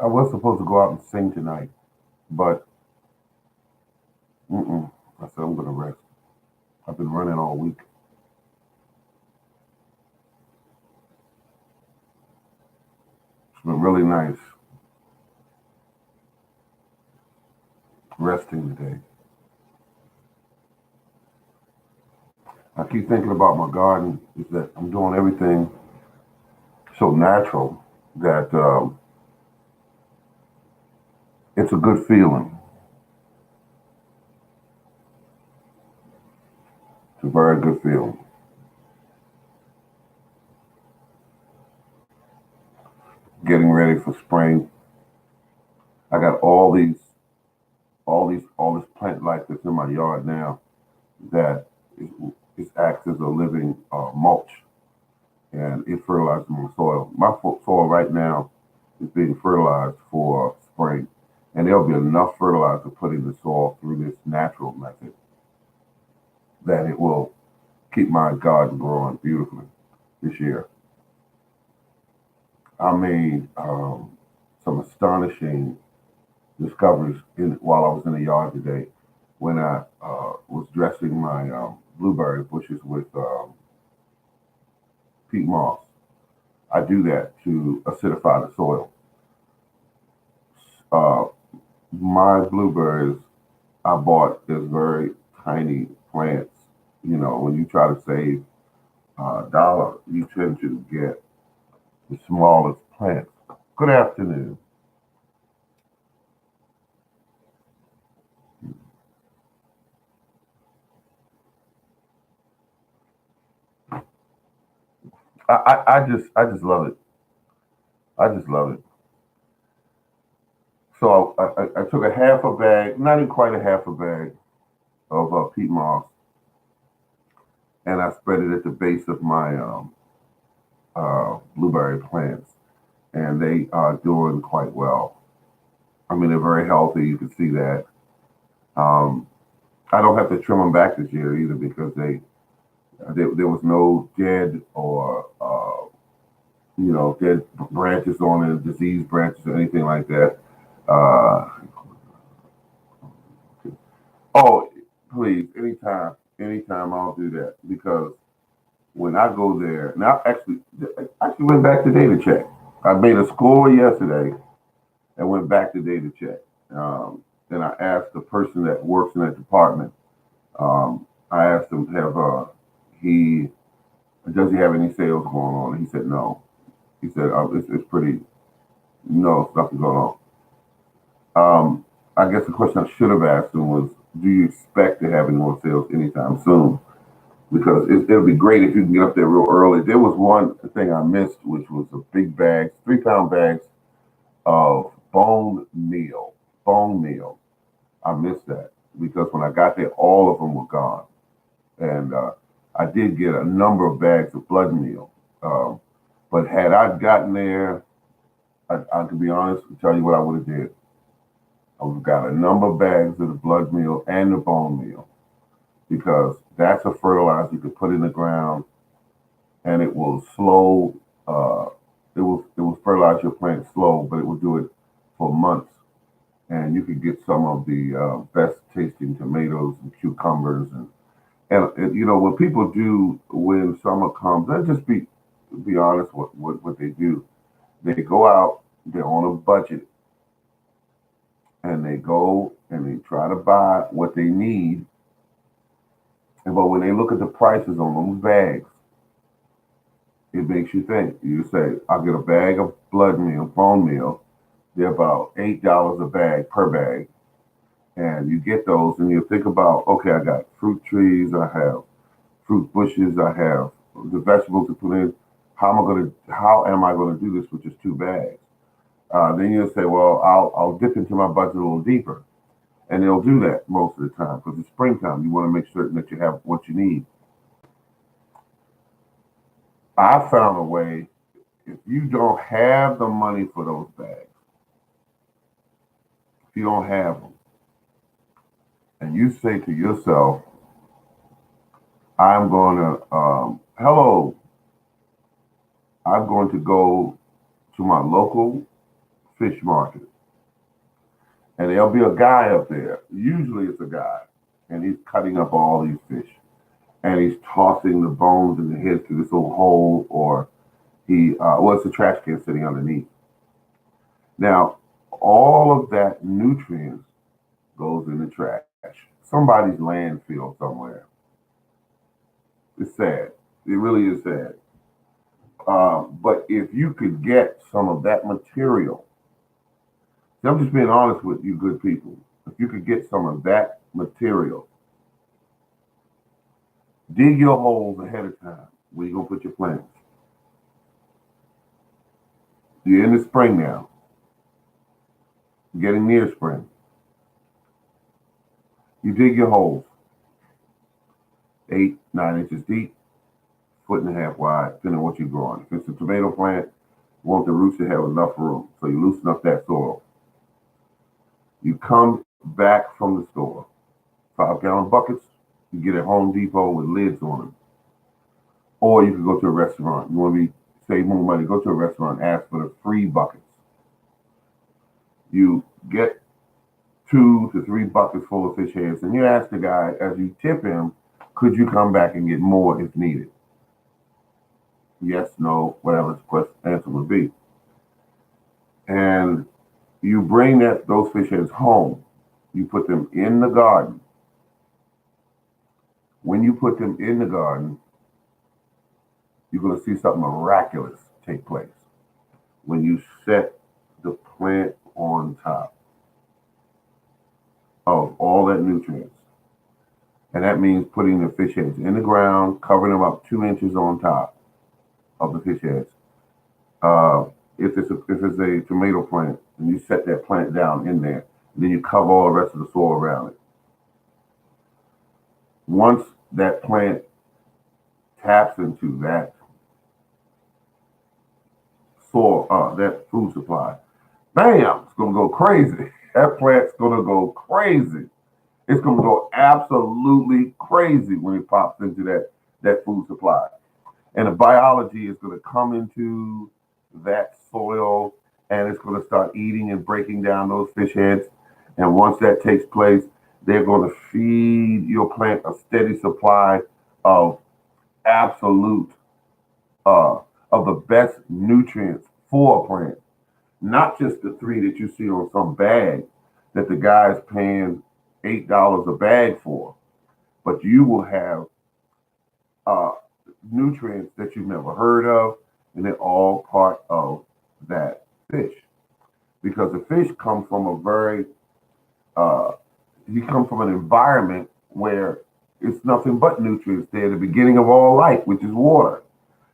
I was supposed to go out and sing tonight, but I said I'm going to rest. I've been running all week. It's been really nice resting today. I keep thinking about my garden is that I'm doing everything so natural that it's a good feeling. It's a very good feeling. Getting ready for spring. I got all this plant life that's in my yard now that is acts as a living mulch, and it fertilizes my soil. My soil right now is being fertilized for spring, and there'll be enough fertilizer put in the soil through this natural method that it will keep my garden growing beautifully this year. I made some astonishing discoveries while I was in the yard today when I was dressing my blueberry bushes with peat moss. I do that to acidify the soil. Uh, my blueberries I bought as very tiny plants. You know, when you try to save a dollar, you tend to get the smallest plants. Good afternoon. I just love it. I just love it. So I took a half a bag, not even quite a half a bag of peat moss, and I spread it at the base of my blueberry plants, and they are doing quite well. I mean, they're very healthy. You can see that. Um, I don't have to trim them back this year either because there was no dead or dead branches on it, diseased branches or anything like that. Uh, oh, please, anytime I'll do that because when I go there, now actually went back today to check. I made a score yesterday and went back today to check. Then I asked the person that works in that department. I asked him, have he does he have any sales going on? And he said no. He said it's pretty no, it's nothing going on. I guess the question I should have asked him was, do you expect to have any more sales anytime soon? Because it'll be great if you can get up there real early. There was one thing I missed, which was a big bag, 3 pound bags of bone meal. I missed that because when I got there, all of them were gone. And I did get a number of bags of blood meal. Um, but had I gotten there, I could be honest and tell you what I would have did. I would have got a number of bags of the blood meal and the bone meal because that's a fertilizer you can put in the ground and it will slow. It will fertilize your plant slow, but it will do it for months, and you could get some of the best tasting tomatoes and cucumbers and when people do when summer comes, let's just be honest what they do. They go out, they're on a budget, and they go and they try to buy what they need. But when they look at the prices on those bags, it makes you think. You say, I'll get a bag of blood meal, bone meal. They're about $8 a bag per bag. And you get those and you think about, okay, I got fruit trees, I have fruit bushes, I have the vegetables to put in. How am I gonna do this with just 2 bags? Then you'll say, well, I'll dip into my budget a little deeper. And they'll do that most of the time because it's springtime. You want to make certain that you have what you need. I found a way, if you don't have the money for those bags, if you don't have them, and you say to yourself, I'm going to, hello, I'm going to go to my local fish market. And there'll be a guy up there. Usually it's a guy. And he's cutting up all these fish. And he's tossing the bones and the heads to this little hole, or it's a trash can sitting underneath. Now, all of that nutrients goes in the trash. Somebody's landfill somewhere. It's sad. It really is sad. But if you could get some of that material, see, I'm just being honest with you, good people. If you could get some of that material, dig your holes ahead of time where you're going to put your plants. You're in the spring now, getting near spring. You dig your holes 8, 9 inches deep, 1.5 wide, depending on what you're growing. If it's a tomato plant, you want the roots to have enough room, so you loosen up that soil. You come back from the store, 5-gallon buckets. You get at Home Depot with lids on them. Or you can go to a restaurant. You want to save more money, go to a restaurant, ask for the free buckets. You get 2 to 3 buckets full of fish heads, and you ask the guy, as you tip him, could you come back and get more if needed? Yes, no, whatever the answer would be. And you bring those fish heads home. You put them in the garden. When you put them in the garden, you're going to see something miraculous take place when you set the plant on top of all that nutrients. And that means putting the fish heads in the ground, covering them up 2 inches on top of the fish heads. If it's a tomato plant, and you set that plant down in there, and then you cover all the rest of the soil around it. Once that plant taps into that soil, that food supply, bam, it's going to go crazy. That plant's going to go crazy. It's going to go absolutely crazy when it pops into that food supply. And the biology is going to come into that soil, and it's going to start eating and breaking down those fish heads. And once that takes place, they're going to feed your plant a steady supply of absolute, of the best nutrients for a plant. Not just the 3 that you see on some bag that the guy's paying $8 a bag for, but you will have nutrients that you've never heard of, and they're all part of that fish. Because the fish come from he comes from an environment where it's nothing but nutrients. They're the beginning of all life, which is water.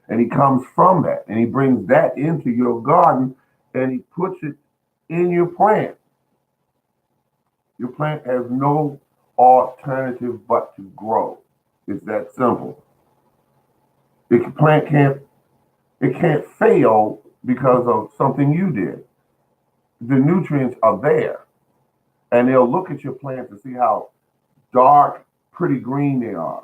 And he comes from that, and he brings that into your garden, and he puts it in your plant. Your plant has no alternative but to grow. It's that simple. The plant can't fail because of something you did. The nutrients are there. And they'll look at your plant to see how dark, pretty green they are,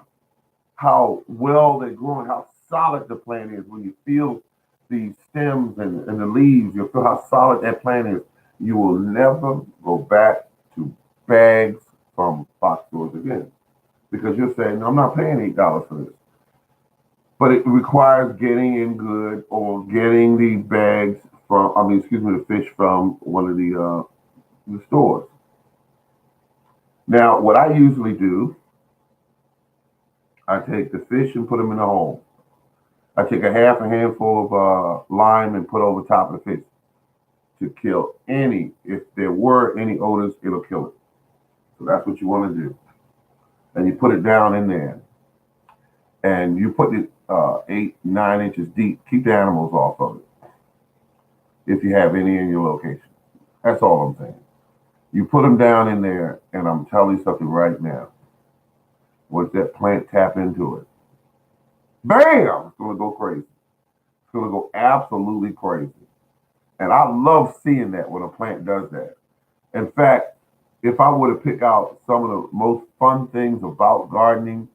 how well they're growing, how solid the plant is. When you feel the stems and the leaves, you'll feel how solid that plant is. You will never go back to bags from box stores again, because you're saying, no, I'm not paying $8 for this. But it requires getting in good, or getting the bags the fish from one of the stores. Now, what I usually do, I take the fish and put them in a hole. I take a handful of lime and put over top of the fish to kill if there were any odors, it'll kill it. So that's what you want to do. And you put it down in there. And you put it 8, 9 inches deep. Keep the animals off of it, if you have any in your location. That's all I'm saying. You put them down in there, and I'm telling you something right now. Once that plant tap into it, bam, it's going to go crazy. It's going to go absolutely crazy. And I love seeing that when a plant does that. In fact, if I were to pick out some of the most fun things about gardening,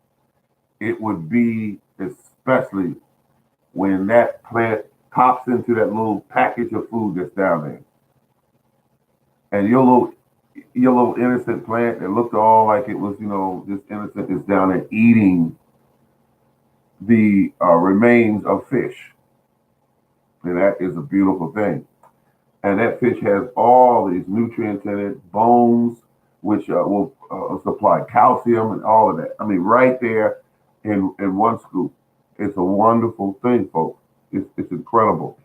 it would be especially when that plant pops into that little package of food that's down there. And your little innocent plant that looked all like it was, just innocent is down there eating the remains of fish. And that is a beautiful thing. And that fish has all these nutrients in it, bones, which will supply calcium and all of that. I mean, right there in one scoop. It's a wonderful thing, folks. It's incredible.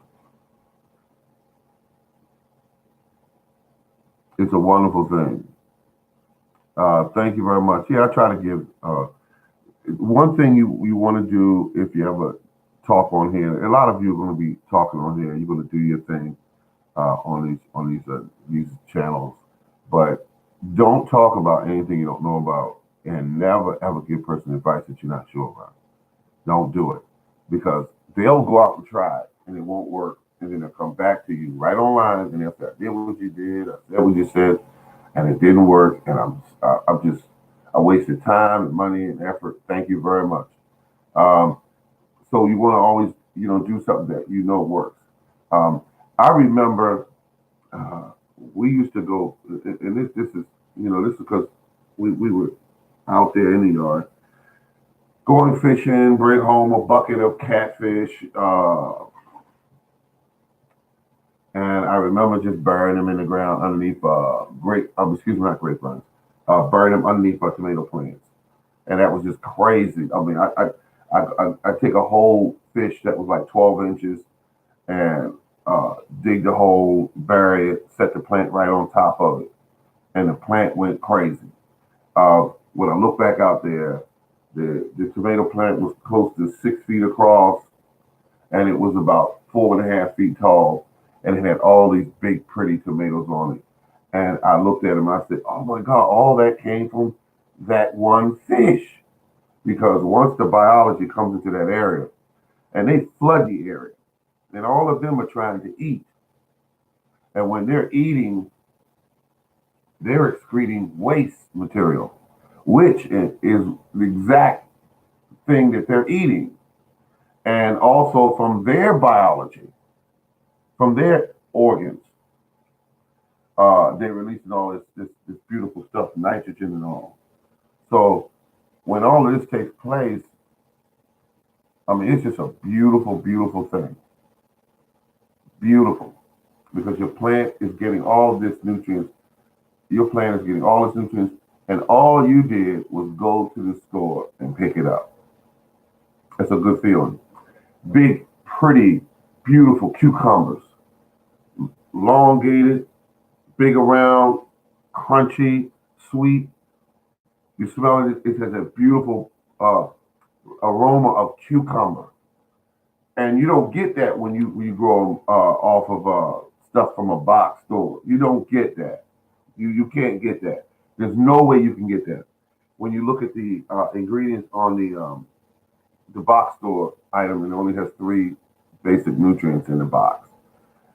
It's a wonderful thing. Thank you very much. Yeah, I try to give one thing you want to do if you ever talk on here. A lot of you are going to be talking on here. You're going to do your thing on these channels, but don't talk about anything you don't know about, and never ever give person advice that you're not sure about. Don't do it because they'll go out and try it and it won't work, and then they'll come back to you right online and they'll say, "I did what you did, I said what you said, and it didn't work, and I wasted time and money and effort. Thank you very much." Um, so you want to always, do something that you know works. Um, I remember uh, we used to go, and this is because we were out there in the yard going fishing, bring home a bucket of catfish, and I remember just burying them in the ground underneath excuse me, not grapevines, burying them underneath tomato plants, and that was just crazy. I mean, I take a whole fish that was like 12 inches and dig the hole, bury it, set the plant right on top of it, and the plant went crazy. When I look back out there, the tomato plant was close to 6 feet across, and it was about 4.5 feet tall, and it had all these big, pretty tomatoes on it. And I looked at them, and I said, "Oh my God, all that came from that one fish." Because once the biology comes into that area, and they flood the area, and all of them are trying to eat. And when they're eating, they're excreting waste material, which is the exact thing that they're eating. And also from their biology, from their organs, they're releasing all this beautiful stuff, nitrogen and all. So when all of this takes place, I mean, it's just a beautiful, beautiful thing. Beautiful. Because your plant is getting all this nutrients. Your plant is getting all this nutrients, and all you did was go to the store and pick it up. It's a good feeling. Big, pretty, beautiful cucumbers, elongated, big around, crunchy, sweet. You smell it. It has a beautiful aroma of cucumber, and you don't get that when you grow them off of stuff from a box store. You don't get that. You can't get that. There's no way you can get that. When you look at the ingredients on the box store item, it only has three basic nutrients in the box.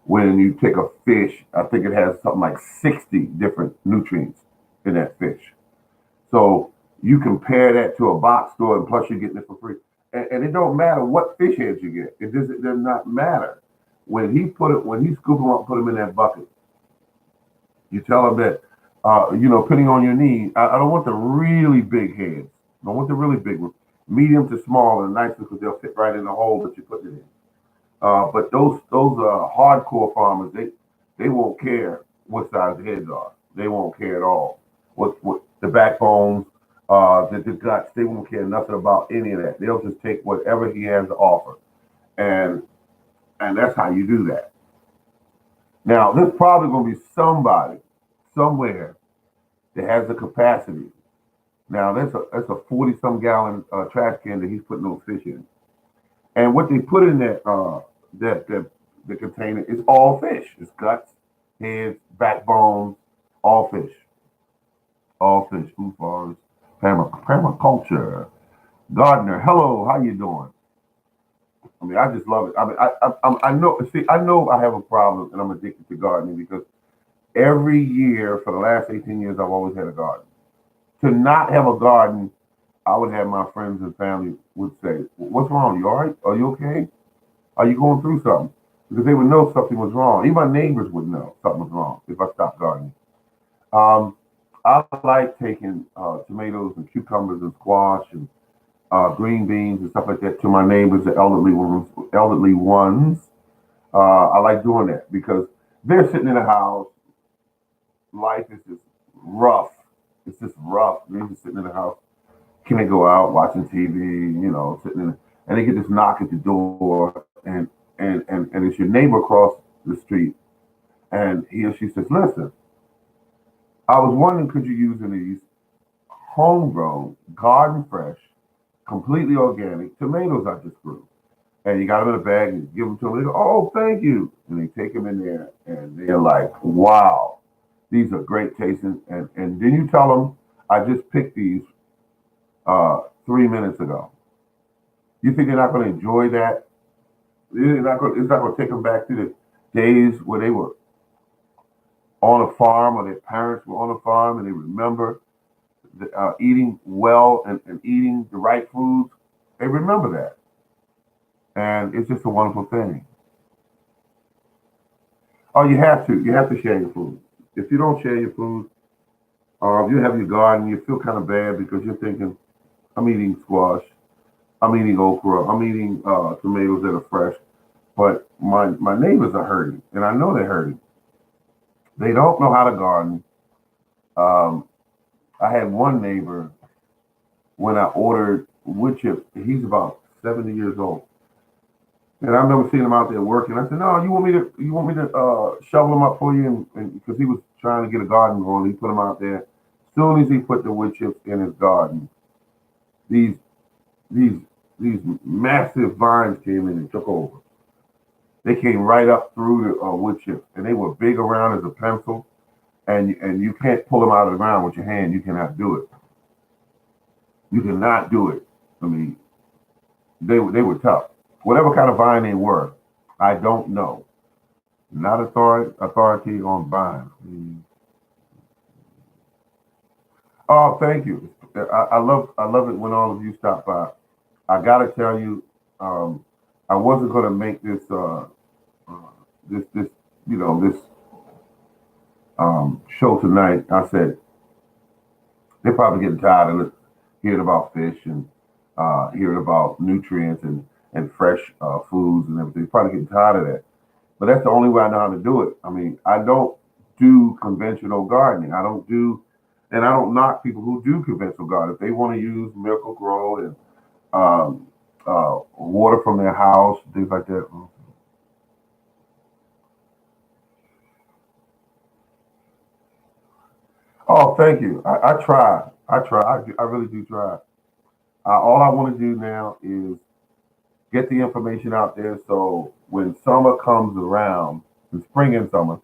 When you take a fish, I think it has something like 60 different nutrients in that fish. So you compare that to a box store, and plus you're getting it for free. And it don't matter what fish heads you get. It does not matter. When he scoop them up, put them in that bucket. You tell them that, depending on your need, I don't want the really big heads. I don't want the really big ones. Medium to small and nice because they'll fit right in the hole that you put it in. But those hardcore farmers, they won't care what size the heads are. They won't care at all. What the backbones, the guts, they won't care nothing about any of that. They'll just take whatever he has to offer, and that's how you do that. Now, there's probably going to be somebody somewhere that has the capacity. Now, that's a 40-some gallon trash can that he's putting those fish in, and what they put in that the container is all fish. It's guts, heads, backbones, all fish, all fish. Food forest, permaculture. Gardener, hello, how you doing? I mean, I just love it. I mean, I know. See, I know I have a problem, and I'm addicted to gardening because every year for the last 18 years, I've always had a garden. To not have a garden, I would have my friends and family would say, "What's wrong? You all right? Are you okay? Are you going through something?" Because they would know something was wrong. Even my neighbors would know something was wrong if I stopped gardening. Um, I like taking tomatoes and cucumbers and squash and green beans and stuff like that to my neighbors, the elderly ones. Elderly ones. I like doing that because they're sitting in the house. Life is just rough. It's just rough. They're just sitting in the house. Can they go out watching TV? Sitting in, and they get this knock at the door, and it's your neighbor across the street, and he or she says, "Listen, I was wondering, could you use any of these homegrown, garden fresh, completely organic tomatoes I just grew?" And you got them in a bag and give them to them. They go, "Oh, thank you." And they take them in there and they're like, "Wow, these are great tasting." And then you tell them, "I just picked these 3 minutes ago." You think they're not going to enjoy that? It's not going to take them back to the days where they were on a farm or their parents were on a farm and they remember eating well and eating the right foods. They remember that. And it's just a wonderful thing. Oh, you have to. You have to share your food. If you don't share your food, or if you have your garden, you feel kind of bad because you're thinking, I'm eating squash, I'm eating okra, I'm eating tomatoes that are fresh, but my neighbors are hurting, and I know they're hurting. They don't know how to garden. Um, I had one neighbor when I ordered wood chips. He's about 70 years old, and I remember seeing him out there working. I said, "No, you want me to shovel them up for you?" And because he was trying to get a garden going, he put them out there. As soon as he put the wood chips in his garden, these these these massive vines came in and took over. They came right up through the wood chips, and they were big around as a pencil. And you can't pull them out of the ground with your hand. You cannot do it. You cannot do it. I mean, they were tough. Whatever kind of vine they were, I don't know. Not authority on vines. Oh, thank you. I love it when all of you stop by. I gotta tell you, um, I wasn't gonna make this this show tonight. I said they're probably getting tired of hearing about fish and hearing about nutrients and fresh foods and everything. They're probably getting tired of that. But that's the only way I know how to do it. I mean, I don't do conventional gardening. And I don't knock people who do conventional gardening. If they want to use Miracle Grow and um, water from their house, things like that. Oh, thank you. I try. I try. I really do try. All I want to do now is get the information out there so when summer comes around, in spring and summer,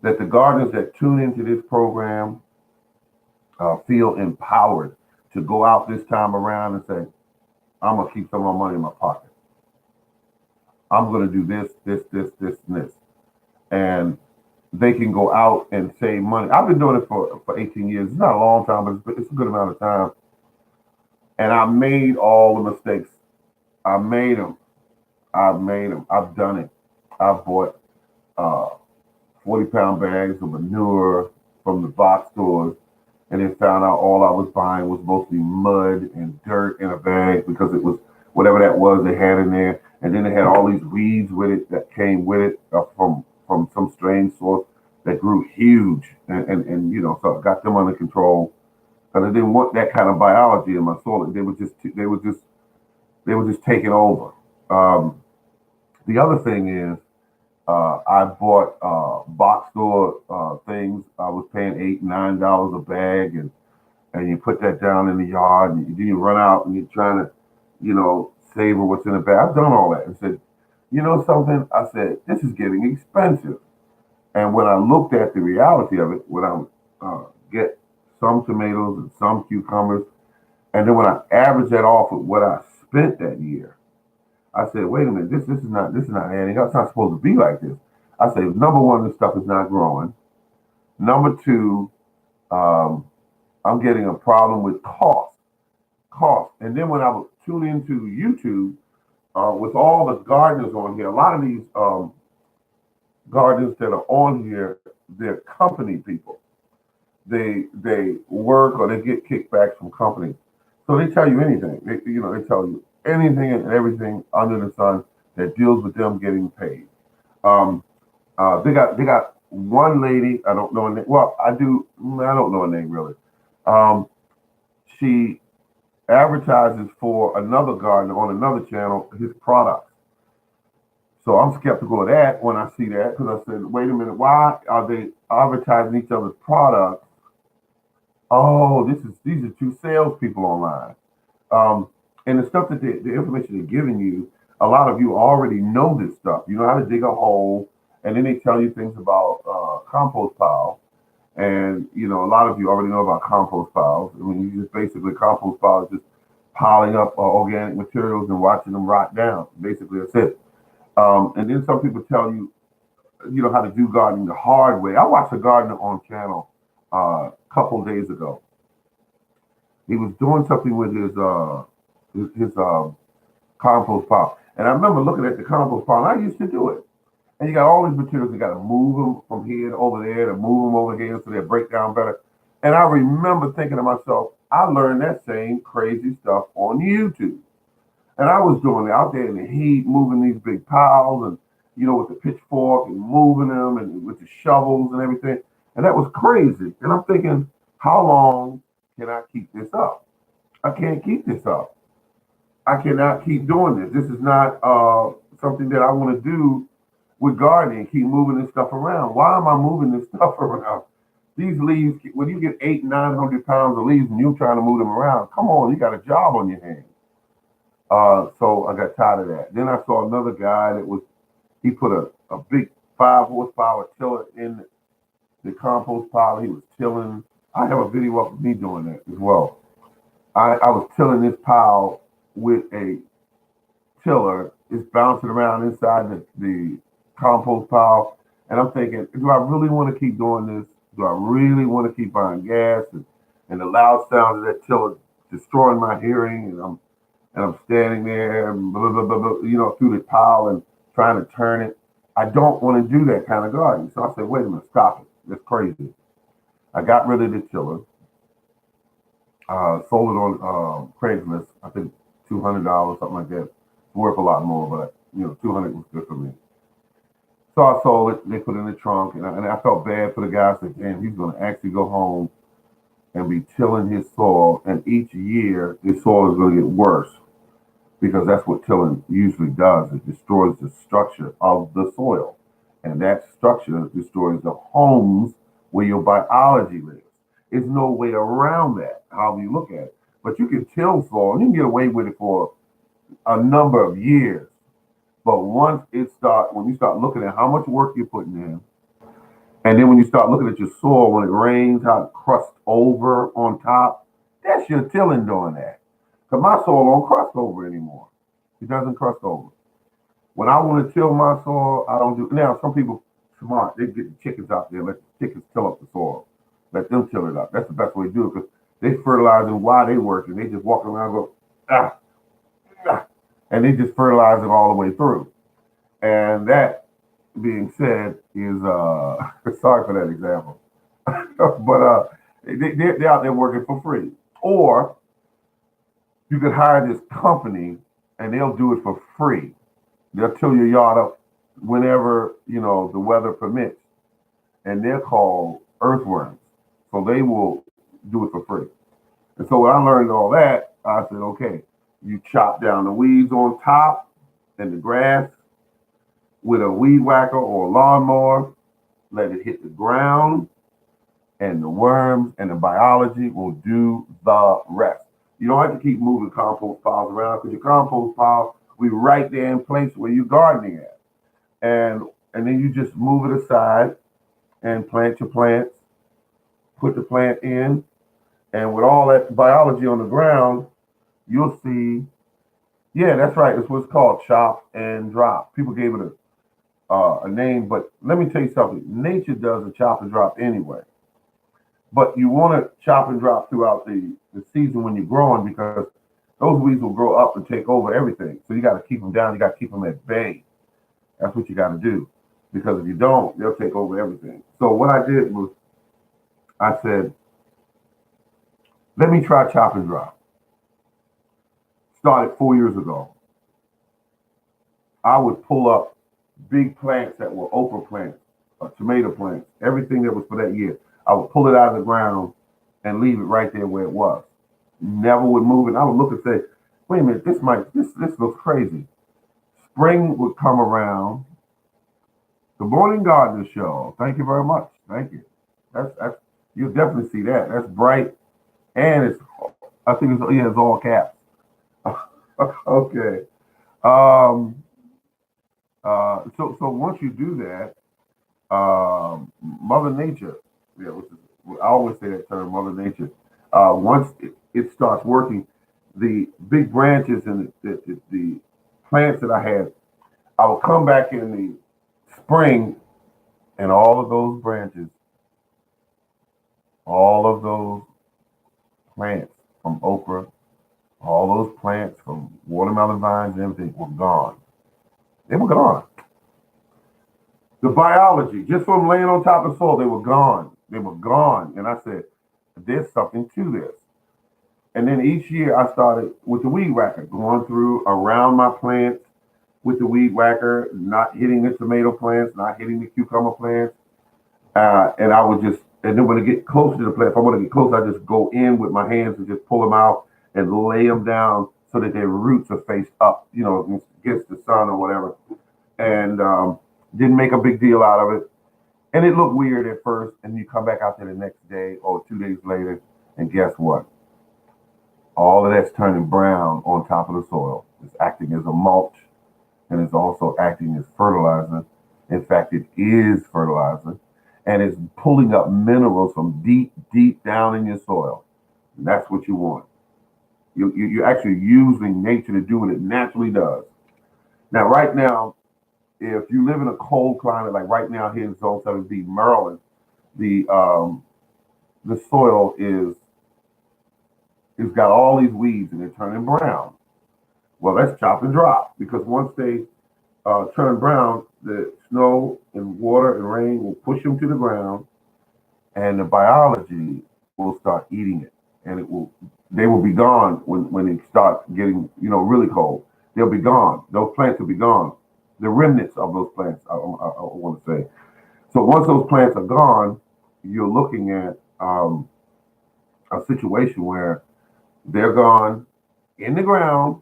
that the gardeners that tune into this program feel empowered to go out this time around and say, I'm going to keep some of my money in my pocket. I'm going to do this, and this. And they can go out and save money. I've been doing it for 18 years. It's not a long time, but it's a good amount of time. And I made all the mistakes. I made them. I've made them. I've done it. I've bought uh, 40-pound bags of manure from the box stores and then found out all I was buying was mostly mud and dirt in a bag because it was whatever that was they had in there. And then they had all these weeds with it that came with it from some strange source that grew huge. And so I got them under control because I didn't want that kind of biology in my soil. They were just taking over. Um, the other thing is I bought box store things. I was paying $8, $9 a bag, and you put that down in the yard, and you run out and you're trying to, savor what's in the bag. I've done all that. And said, you know something? I said this is getting expensive. And when I looked at the reality of it, when I get some tomatoes and some cucumbers, and then when I average that off with what I spent that year, I said, wait a minute, this is not adding up. It's not supposed to be like this. I said, number one, this stuff is not growing. Number two, um, I'm getting a problem with cost. And then when I would tune into YouTube with all the gardeners on here, a lot of these gardeners that are on here, they're company people. they work or they get kickbacks from companies. So they tell you anything. They tell you anything and everything under the sun that deals with them getting paid. Um, they got one lady. I don't know her name. Well, I do. I don't know her name really. Um, she advertises for another gardener on another channel his products. So I'm skeptical of that when I see that because I said, wait a minute, why are they advertising each other's products? Oh, these are two salespeople online. Um, and the stuff that the information they're giving you, a lot of you already know this stuff. You know how to dig a hole, and then they tell you things about compost pile. And a lot of you already know about compost piles. I mean, you just basically compost piles just piling up organic materials and watching them rot down. Basically, that's it. And then some people tell you, how to do gardening the hard way. I watched a gardener on channel a couple of days ago. He was doing something with his compost pile, and I remember looking at the compost pile. And I used to do it, and you got all these materials. You got to move them from here to over there, to move them over here so they break down better. And I remember thinking to myself, I learned that same crazy stuff on YouTube. And I was doing it out there in the heat, moving these big piles and, with the pitchfork and moving them and with the shovels and everything. And that was crazy. And I'm thinking, how long can I keep this up? I can't keep this up. I cannot keep doing this. This is not something that I want to do with gardening, keep moving this stuff around. Why am I moving this stuff around? These leaves, when you get 800-900 pounds of leaves and you're trying to move them around, come on, you got a job on your hands. So I got tired of that. Then I saw another guy he put a big 5 horsepower tiller in the compost pile. He was tilling. I have a video of me doing that as well. I was tilling this pile with a tiller. It's bouncing around inside the compost pile. And I'm thinking, do I really want to keep doing this? Do I really want to keep buying gas and the loud sound of that tiller destroying my hearing? And I'm standing there, blah, blah, blah, blah, through the pile and trying to turn it. I don't want to do that kind of gardening. So I said, wait a minute, stop it. That's crazy. I got rid of the tiller, sold it on Craigslist, I think $200, something like that. It's worth a lot more, but, 200 was good for me. So I sold it. They put it in the trunk, and I felt bad for the guy. I said, damn, he's going to actually go home and be tilling his soil. And each year, his soil is going to get worse because that's what tilling usually does. It destroys the structure of the soil. And that structure destroys the homes where your biology lives. There's no way around that, however you look at it. But you can till soil, and you can get away with it for a number of years. But when you start looking at how much work you're putting in, and then when you start looking at your soil, when it rains, how it crusts over on top, that's your tilling doing that. Because my soil don't crust over anymore. It doesn't crust over. When I want to till my soil, I don't do. Now, some people smart, they get the chickens out there, let the chickens till up the soil. Let them till it up. That's the best way to do it because they fertilizing while they working. They just walk around and go, ah, ah, and they just fertilize it all the way through. And that being said is sorry for that example, but they're out there working for free. Or you could hire this company and they'll do it for free. They'll till your yard up whenever the weather permits, and they're called earthworms. So they will do it for free. And so when I learned all that, I said, okay, you chop down the weeds on top and the grass with a weed whacker or a lawnmower, let it hit the ground, and the worms and the biology will do the rest. You don't have to keep moving compost piles around because your compost pile will be right there in place where you're gardening at. And then you just move it aside and plant your plants, put the plant in, and with all that biology on the ground, you'll see, yeah, that's right. It's what's called chop and drop. People gave it a name, but let me tell you something. Nature does a chop and drop anyway. But you want to chop and drop throughout the season when you're growing because those weeds will grow up and take over everything. So you got to keep them down. You got to keep them at bay. That's what you got to do. Because if you don't, they'll take over everything. So what I did was I said, let me try chop and drop. Started 4 years ago. I would pull up big plants that were okra plants, tomato plants, everything that was for that year. I would pull it out of the ground and leave it right there where it was. Never would move it. I would look and say, wait a minute, this looks crazy. Spring would come around. The Morning Gardener Show. Thank you very much. Thank you. That's you'll definitely see that. That's bright, and it's I think it's all caps. Okay. Um, so once you do that, Mother Nature, yeah, I always say that term, Mother Nature. Once it starts working, the big branches and the plants that I had, I will come back in the spring, and all of those branches, all of those plants from okra, all those plants from watermelon vines and everything were gone. They were gone. The biology, just from laying on top of soil, they were gone. They were gone. And I said, there's something to this. And then each year I started with the weed whacker, going through around my plants with the weed whacker, not hitting the tomato plants, not hitting the cucumber plants. And I would just, and then when I get closer to the plant, if I want to get close, I just go in with my hands and just pull them out and lay them down so that their roots are faced up, against the sun or whatever. And didn't make a big deal out of it. And it looked weird at first. And you come back out there the next day or 2 days later, and guess what? All of that's turning brown on top of the soil. It's acting as a mulch, and it's also acting as fertilizer. In fact, it is fertilizer, and it's pulling up minerals from deep, deep down in your soil. And that's what you want. You're actually using nature to do what it naturally does. Now, right now, if you live in a cold climate, like right now here in Zone 7B, Maryland, the soil is it's got all these weeds and they're turning brown. Well, that's chop and drop because once they turn brown, the snow and water and rain will push them to the ground, and the biology will start eating it, and they will be gone when it starts getting really cold. They'll be gone. Those plants will be gone. The remnants of those plants, I want to say. So once those plants are gone, you're looking at a situation where they're gone in the ground,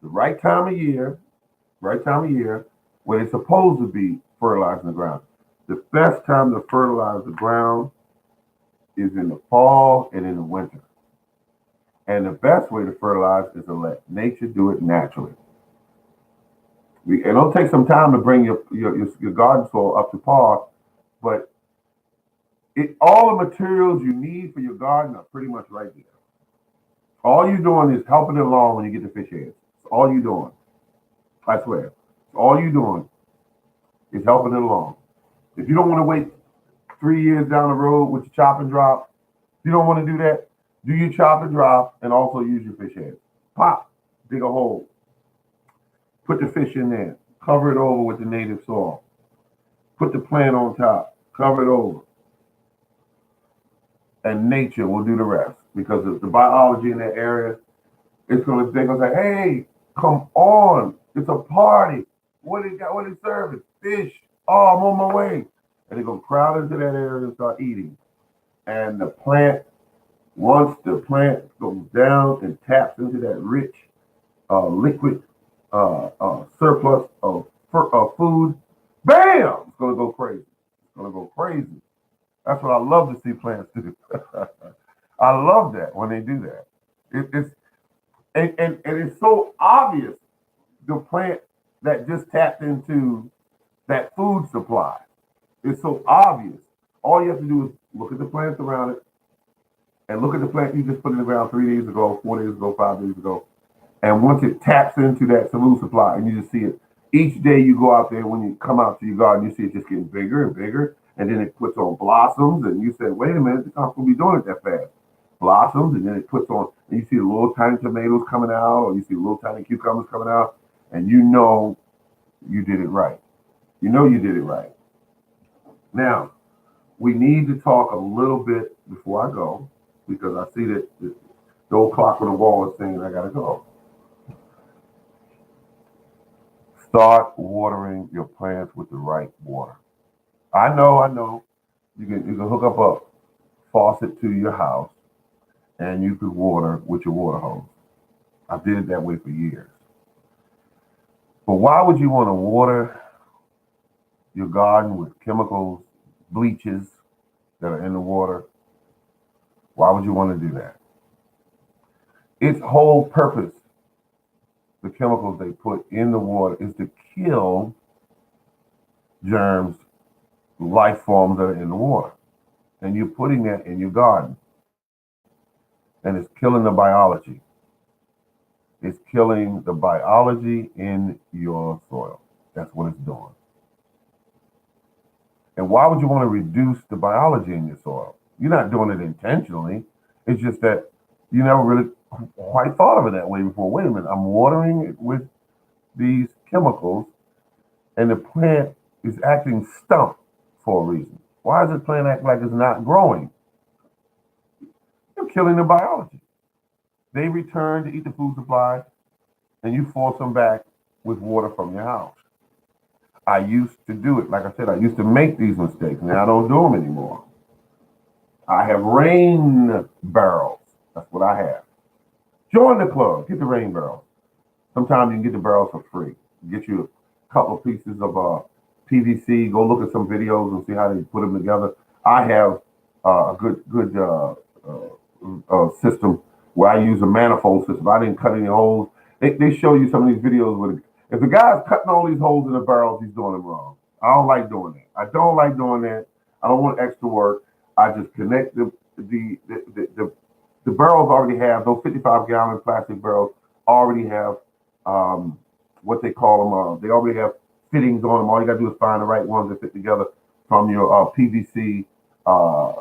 the right time of year, when it's supposed to be fertilizing the ground. The best time to fertilize the ground is in the fall and in the winter. And the best way to fertilize is to let nature do it naturally. It'll take some time to bring your garden soil up to par, but all the materials you need for your garden are pretty much right there. All you're doing is helping it along when you get the fish heads. It's all you're doing. I swear. All you're doing is helping it along. If you don't want to wait 3 years down the road with your chop and drop, if you don't want to do that, do your chop and drop and also use your fish heads. Pop, dig a hole, put the fish in there, cover it over with the native soil, put the plant on top, cover it over, and nature will do the rest because the biology in that area is they're gonna say, hey, come on, it's a party. What is got? What is serving? Fish. Oh, I'm on my way. And they're gonna crowd into that area and start eating. And the plant, once the plant goes down and taps into that rich liquid surplus of food, bam, it's gonna go crazy. It's gonna go crazy. That's what I love to see plants do. I love that when they do that. It's and it's so obvious the plant that just tapped into that food supply. It's so obvious. All you have to do is look at the plants around it and look at the plant you just put in the ground 3 days ago, 4 days ago, 5 days ago. And once it taps into that food supply and you just see it, each day you go out there, when you come out to your garden, you see it just getting bigger and bigger. And then it puts on blossoms and you say, wait a minute, it's not going to be doing it that fast. Blossoms, and then it puts on, and you see the little tiny tomatoes coming out, or you see little tiny cucumbers coming out, and you know you did it right. You know you did it right. Now, we need to talk a little bit before I go because I see that the old clock on the wall is saying I gotta go. Start watering your plants with the right water. I know. You can hook up a faucet to your house and you could water with your water hose. I did it that way for years. But why would you want to water your garden with chemicals, bleaches that are in the water? Why would you want to do that? Its whole purpose, the chemicals they put in the water, is to kill germs, life forms that are in the water. And you're putting that in your garden. And it's killing the biology. It's killing the biology in your soil. That's what it's doing. And why would you want to reduce the biology in your soil? You're not doing it intentionally. It's just that you never really quite thought of it that way before. Wait a minute, I'm watering it with these chemicals and the plant is acting stumped for a reason. Why does the plant act like it's not growing? You're killing the biology. They return to eat the food supply and you force them back with water from your house. I used to do it. Like I said, I used to make these mistakes. Now I don't do them anymore. I have rain barrels. That's what I have. Join the club. Get the rain barrels. Sometimes you can get the barrels for free. Get you a couple of pieces of PVC. Go look at some videos and see how they put them together. I have a good system where I use a manifold system. I didn't cut any holes. They show you some of these videos with. If the guy's cutting all these holes in the barrels, he's doing it wrong. I don't like doing that. I don't like doing that. I don't want extra work. I just connect the barrels already have, those 55-gallon plastic barrels already have what they call them. They already have fittings on them. All you got to do is find the right ones that fit together from your PVC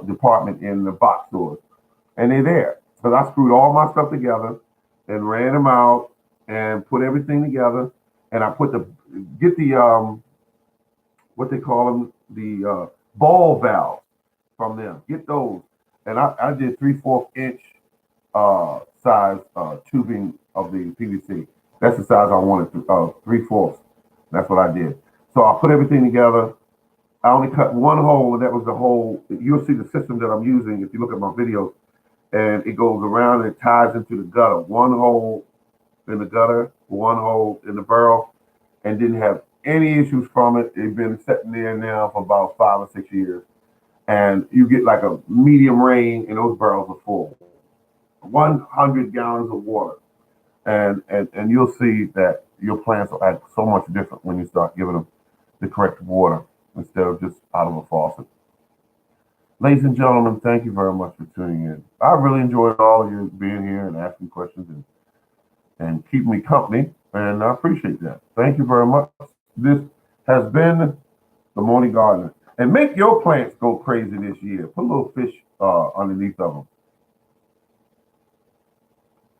department in the box stores. And they're there. Because I screwed all my stuff together and ran them out and put everything together. And I get the, what they call them, the ball valves from them. Get those. And I did 3/4 inch size tubing of the PVC. That's the size I wanted, 3/4. That's what I did. So I put everything together. I only cut one hole, and that was the hole. You'll see the system that I'm using if you look at my videos. And it goes around and it ties into the gutter. One hole in the gutter, one hole in the barrel, and didn't have any issues from it. They've been sitting there now for about 5 or 6 years. And you get like a medium rain and those barrels are full. 100 gallons of water. And you'll see that your plants will act so much different when you start giving them the correct water instead of just out of a faucet. Ladies and gentlemen, thank you very much for tuning in. I really enjoyed all of you being here and asking questions and keeping me company, and I appreciate that. Thank you very much. This has been the Morning Gardener. And make your plants go crazy this year. Put a little fish underneath of them.